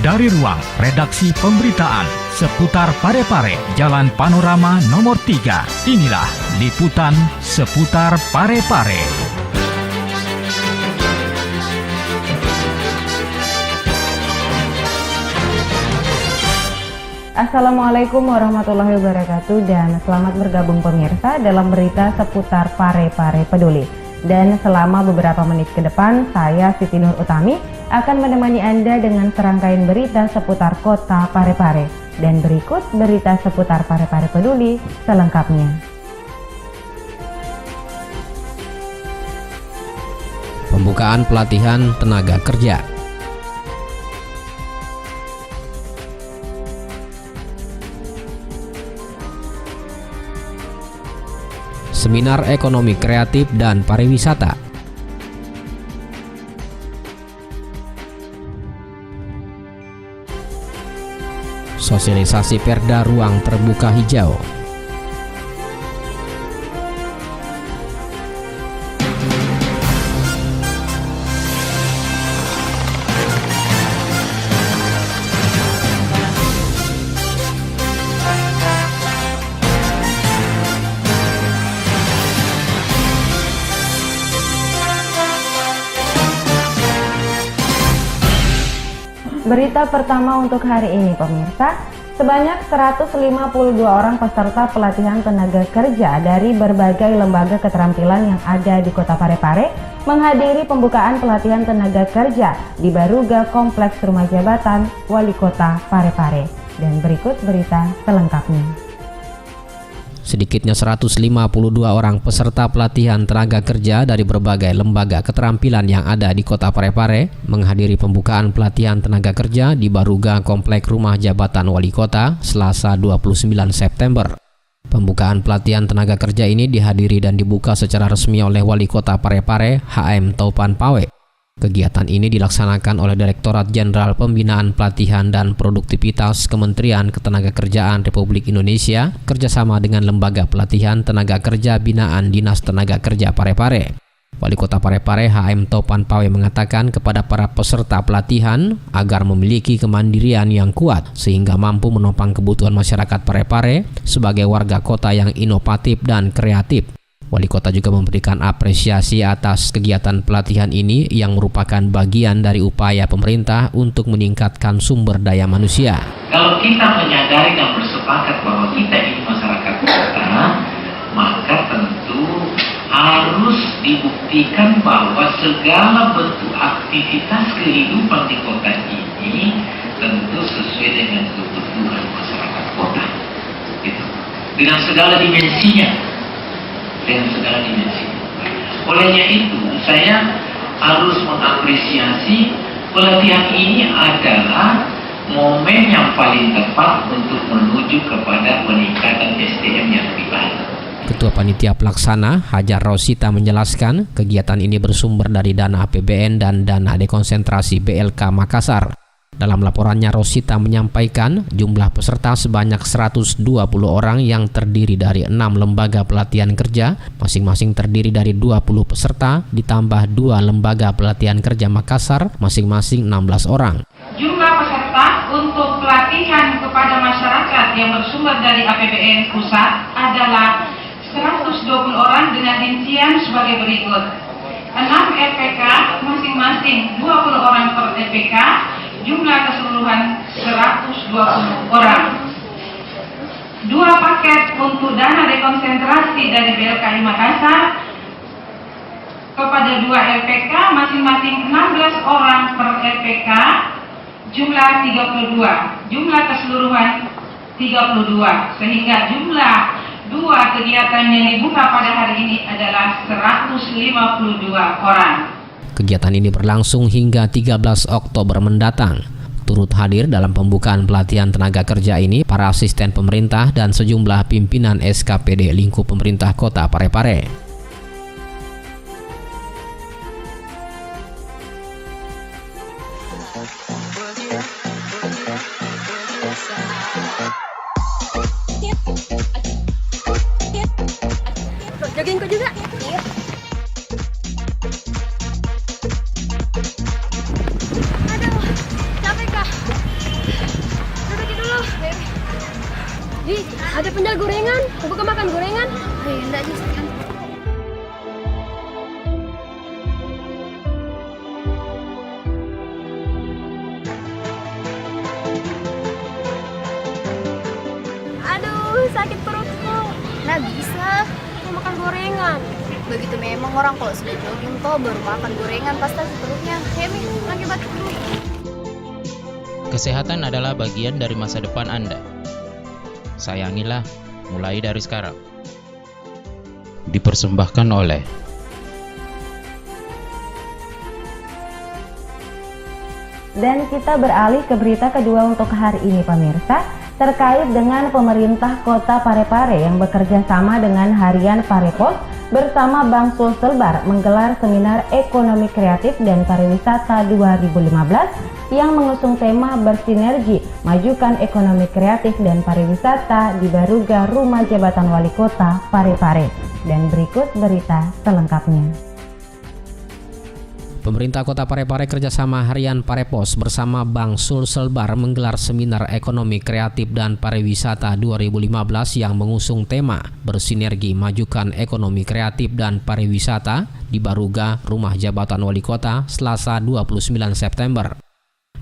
Dari ruang redaksi pemberitaan seputar Parepare, Jalan Panorama nomor 3, inilah liputan seputar Parepare. Assalamualaikum warahmatullahi wabarakatuh dan selamat bergabung pemirsa dalam berita seputar Parepare Peduli. Dan selama beberapa menit ke depan, saya Siti Nur Utami akan menemani Anda dengan serangkaian berita seputar kota Parepare. Dan berikut berita seputar Parepare Peduli selengkapnya. Pembukaan pelatihan tenaga kerja. Seminar Ekonomi Kreatif dan Pariwisata. Sosialisasi Perda Ruang Terbuka Hijau. Berita pertama untuk hari ini pemirsa, sebanyak 152 orang peserta pelatihan tenaga kerja dari berbagai lembaga keterampilan yang ada di kota Parepare menghadiri pembukaan pelatihan tenaga kerja di Baruga Kompleks Rumah Jabatan Wali Kota Parepare. Dan berikut berita selengkapnya. Sedikitnya 152 orang peserta pelatihan tenaga kerja dari berbagai lembaga keterampilan yang ada di kota Parepare menghadiri pembukaan pelatihan tenaga kerja di Baruga Kompleks Rumah Jabatan Wali Kota Selasa 29 September. Pembukaan pelatihan tenaga kerja ini dihadiri dan dibuka secara resmi oleh Wali Kota Parepare HM Taupan Pawe. Kegiatan ini dilaksanakan oleh Direktorat Jenderal Pembinaan Pelatihan dan Produktivitas Kementerian Ketenagakerjaan Republik Indonesia kerjasama dengan Lembaga Pelatihan Tenaga Kerja Binaan Dinas Tenaga Kerja Parepare. Wali Kota Parepare HM Taupan Pawe mengatakan kepada para peserta pelatihan agar memiliki kemandirian yang kuat sehingga mampu menopang kebutuhan masyarakat Parepare sebagai warga kota yang inovatif dan kreatif. Wali Kota juga memberikan apresiasi atas kegiatan pelatihan ini yang merupakan bagian dari upaya pemerintah untuk meningkatkan sumber daya manusia. Kalau kita menyadari dan bersepakat bahwa kita ini masyarakat kota, maka tentu harus dibuktikan bahwa segala bentuk aktivitas kehidupan di kota ini tentu sesuai dengan kebutuhan masyarakat kota. Gitu. Dengan segala dimensinya. Olehnya itu, saya harus mengapresiasi pelatihan ini adalah momen yang paling tepat untuk menuju kepada peningkatan SDM yang lebih baik. Ketua Panitia Pelaksana Hajar Rosita menjelaskan kegiatan ini bersumber dari dana APBN dan dana dekonsentrasi BLK Makassar. Dalam laporannya, Rosita menyampaikan jumlah peserta sebanyak 120 orang yang terdiri dari 6 lembaga pelatihan kerja, masing-masing terdiri dari 20 peserta, ditambah 2 lembaga pelatihan kerja Makassar, masing-masing 16 orang. Jumlah peserta untuk pelatihan kepada masyarakat yang bersumber dari APBN pusat adalah 120 orang dengan rincian sebagai berikut. 6 LPK, masing-masing 20 orang per LPK, jumlah keseluruhan 120 orang. 2 paket untuk dana dekonsentrasi dari BLKI Makassar kepada 2 LPK masing-masing 16 orang per LPK, jumlah 32. Jumlah keseluruhan 32, sehingga jumlah 2 kegiatan yang dibuka pada hari ini adalah 152 orang. Kegiatan ini berlangsung hingga 13 Oktober mendatang. Turut hadir dalam pembukaan pelatihan tenaga kerja ini para asisten pemerintah dan sejumlah pimpinan SKPD lingkup pemerintah kota Parepare. Jogging kok juga? Iya. Aduh, capek kah? gorengan. Bukan makan gorengan. Ayo, enggak sih. Aduh, sakit perutku. Nggak bisa. Mau makan gorengan. Begitu memang orang kalau sudah jogging toh baru makan gorengan pasti perutnya. Hemi, lagi batuk dulu. Kesehatan adalah bagian dari masa depan Anda. Sayangilah mulai dari sekarang. Dipersembahkan oleh Dan kita beralih ke berita kedua untuk hari ini pemirsa, terkait dengan pemerintah Kota Parepare yang bekerja sama dengan Harian Parepos bersama Bank Sulselbar menggelar seminar ekonomi kreatif dan pariwisata 2015 yang mengusung tema bersinergi majukan ekonomi kreatif dan pariwisata di Baruga Rumah Jabatan Wali Kota Parepare. Dan berikut berita selengkapnya. Pemerintah Kota Parepare kerjasama Harian Parepos bersama Bank Sulselbar menggelar seminar ekonomi kreatif dan pariwisata 2015 yang mengusung tema bersinergi majukan ekonomi kreatif dan pariwisata di Baruga Rumah Jabatan Wali Kota Selasa 29 September.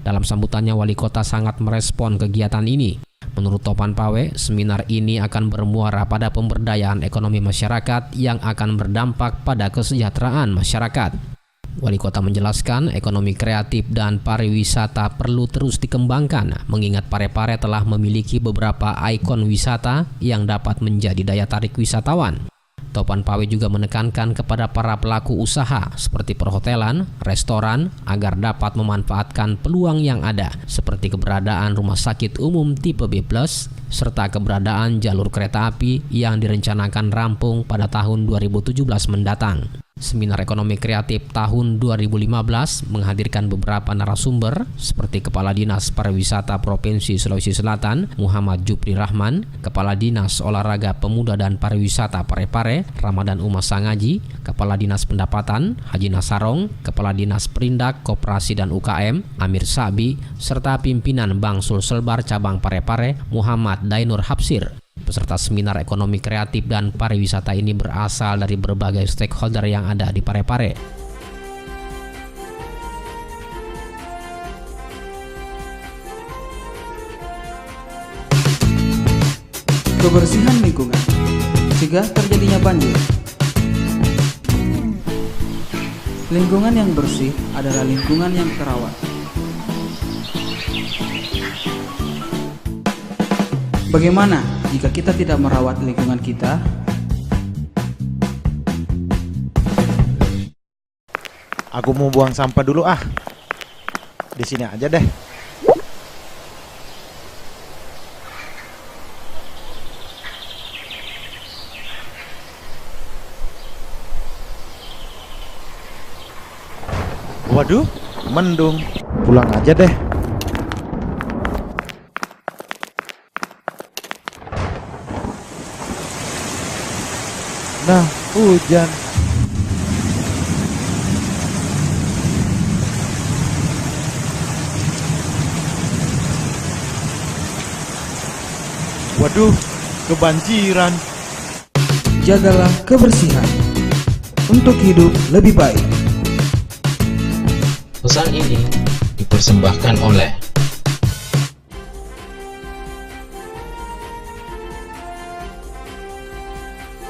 Dalam sambutannya, Wali Kota sangat merespon kegiatan ini. Menurut Topan Pawe, seminar ini akan bermuara pada pemberdayaan ekonomi masyarakat yang akan berdampak pada kesejahteraan masyarakat. Wali Kota menjelaskan ekonomi kreatif dan pariwisata perlu terus dikembangkan mengingat Parepare telah memiliki beberapa ikon wisata yang dapat menjadi daya tarik wisatawan. Topan Pawe juga menekankan kepada para pelaku usaha seperti perhotelan, restoran agar dapat memanfaatkan peluang yang ada seperti keberadaan rumah sakit umum tipe B+, serta keberadaan jalur kereta api yang direncanakan rampung pada tahun 2017 mendatang. Seminar ekonomi kreatif tahun 2015 menghadirkan beberapa narasumber seperti Kepala Dinas Pariwisata Provinsi Sulawesi Selatan Muhammad Jupri Rahman, Kepala Dinas Olahraga Pemuda dan Pariwisata Parepare Ramadan Umar Sangaji, Kepala Dinas Pendapatan Haji Nasarong, Kepala Dinas Perindak Koperasi dan UKM Amir Sabi, serta pimpinan Bank Sulselbar Cabang Parepare Muhammad Dainur Hapsir. Peserta seminar ekonomi kreatif dan pariwisata ini berasal dari berbagai stakeholder yang ada di Parepare. Kebersihan lingkungan, cegah terjadinya banjir. Lingkungan yang bersih adalah lingkungan yang terawat. Bagaimana jika kita tidak merawat lingkungan kita? Aku mau buang sampah dulu ah. Di sini aja deh. Waduh, mendung. Pulang aja deh. Nah, hujan. Waduh, kebanjiran. Jagalah kebersihan untuk hidup lebih baik. pesan ini dipersembahkan oleh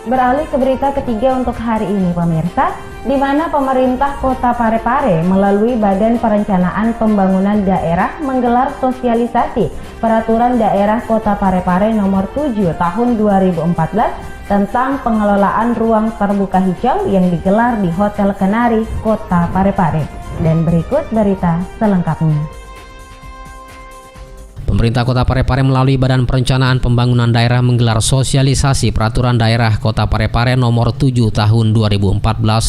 Beralih ke berita ketiga untuk hari ini pemirsa, di mana pemerintah Kota Parepare melalui Badan Perencanaan Pembangunan Daerah menggelar sosialisasi Peraturan Daerah Kota Parepare Nomor 7 Tahun 2014 tentang pengelolaan ruang terbuka hijau yang digelar di Hotel Kenari, Kota Parepare. Dan berikut berita selengkapnya. Pemerintah Kota Parepare melalui Badan Perencanaan Pembangunan Daerah menggelar sosialisasi Peraturan Daerah Kota Parepare Nomor 7 Tahun 2014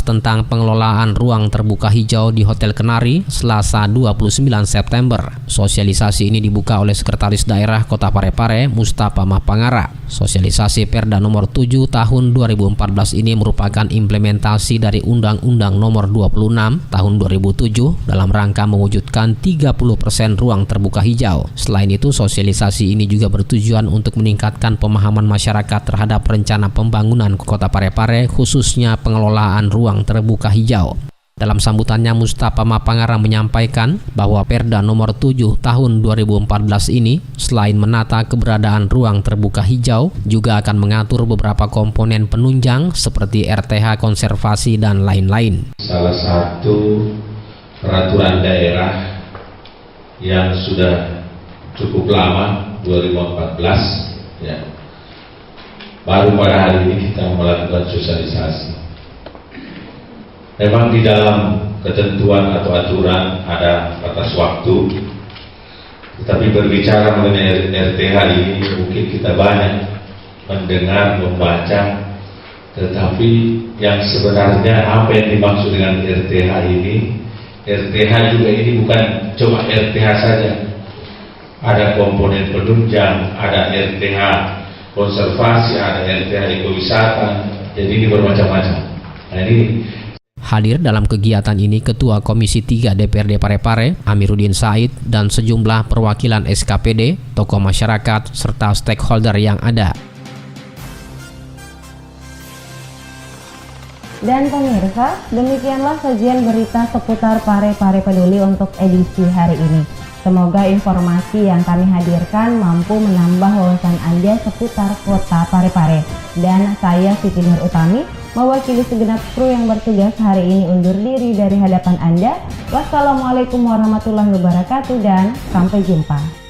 tentang pengelolaan ruang terbuka hijau di Hotel Kenari Selasa 29 September. Sosialisasi ini dibuka oleh Sekretaris Daerah Kota Parepare Mustafa Mahpangara. Sosialisasi Perda Nomor 7 Tahun 2014 ini merupakan implementasi dari Undang-Undang Nomor 26 Tahun 2007 dalam rangka mewujudkan 30% ruang terbuka hijau. Selain itu, sosialisasi ini juga bertujuan untuk meningkatkan pemahaman masyarakat terhadap rencana pembangunan Kota Parepare, khususnya pengelolaan ruang terbuka hijau. Dalam sambutannya, Mustafa Mapangarang menyampaikan bahwa Perda nomor 7 tahun 2014 ini selain menata keberadaan ruang terbuka hijau, juga akan mengatur beberapa komponen penunjang seperti RTH konservasi dan lain-lain. Salah satu peraturan daerah yang sudah cukup lama, 2014, ya. Baru pada hari ini kita melakukan sosialisasi. Memang di dalam ketentuan atau aturan ada batas waktu, tetapi berbicara mengenai RTH ini mungkin kita banyak mendengar, membaca, tetapi yang sebenarnya apa yang dimaksud dengan RTH ini, RTH juga ini bukan cuma RTH saja, ada komponen penunjang, ada RTH konservasi, ada RTH ekowisata, jadi ini bermacam-macam. Nah, ini hadir dalam kegiatan ini Ketua Komisi 3 DPRD Parepare, Amiruddin Said, dan sejumlah perwakilan SKPD, tokoh masyarakat, serta stakeholder yang ada. Dan pemirsa, demikianlah sajian berita seputar Parepare Peduli untuk edisi hari ini. Semoga informasi yang kami hadirkan mampu menambah wawasan Anda seputar Kota Parepare. Dan saya Siti Nur Utami, mewakili segenap kru yang bertugas hari ini undur diri dari hadapan Anda. Wassalamualaikum warahmatullahi wabarakatuh dan sampai jumpa.